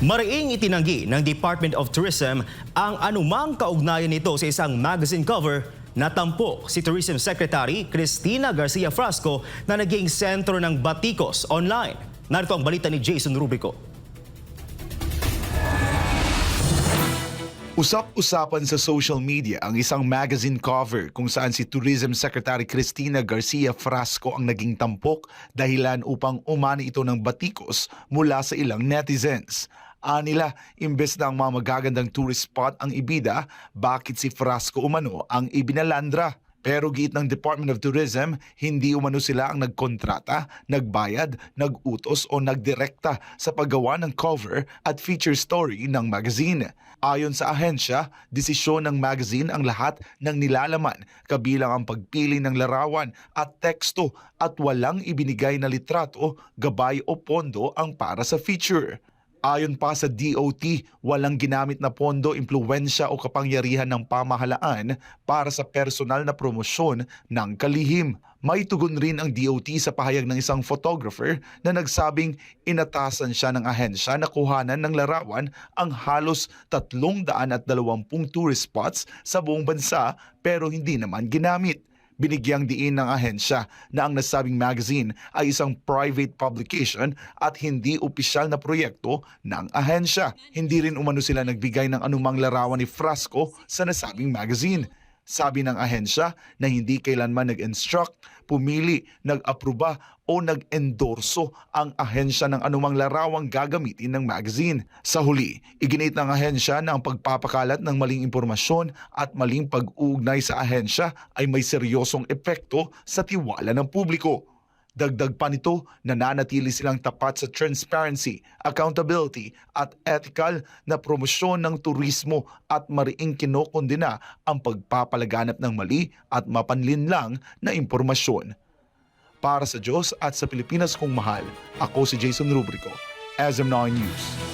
Mariing itinanggi ng Department of Tourism ang anumang kaugnayan nito sa isang magazine cover na tampok si Tourism Secretary Cristina Garcia Frasco na naging sentro ng batikos online. Narito ang balita ni Jason Rubrico. Usap-usapan sa social media ang isang magazine cover kung saan si Tourism Secretary Cristina Garcia Frasco ang naging tampok dahilan upang umani ito ng batikos mula sa ilang netizens. Anila, imbes na ang mga magagandang tourist spot ang ibida, bakit si Frasco umano ang ibinalandra? Pero giit ng Department of Tourism, hindi umano sila ang nagkontrata, nagbayad, nagutos o nagdirekta sa paggawa ng cover at feature story ng magazine. Ayon sa ahensya, desisyon ng magazine ang lahat ng nilalaman, kabilang ang pagpili ng larawan at teksto at walang ibinigay na litrato, gabay o pondo ang para sa feature. Ayon pa sa DOT, walang ginamit na pondo, impluwensya o kapangyarihan ng pamahalaan para sa personal na promosyon ng kalihim. May tugon rin ang DOT sa pahayag ng isang photographer na nagsabing inatasan siya ng ahensya na kuhanan ng larawan ang halos 320 tourist spots sa buong bansa pero hindi naman ginamit. Binigyang diin ng ahensya na ang nasabing magazine ay isang private publication at hindi opisyal na proyekto ng ahensya. Hindi rin umano sila nagbigay ng anumang larawan ni Frasco sa nasabing magazine. Sabi ng ahensya na hindi kailanman nag-instruct, pumili, nag-aproba o nag-endorso ang ahensya ng anumang larawang gagamitin ng magazine. Sa huli, iginit ng ahensya na ang pagpapakalat ng maling impormasyon at maling pag-uugnay sa ahensya ay may seryosong epekto sa tiwala ng publiko. Dagdag pa nito, nananatili silang tapat sa transparency, accountability at ethical na promosyon ng turismo at mariing kinokondena ang pagpapalaganap ng mali at mapanlinlang na impormasyon. Para sa Diyos at sa Pilipinas kong mahal, ako si Jason Rubrico, SM9 News.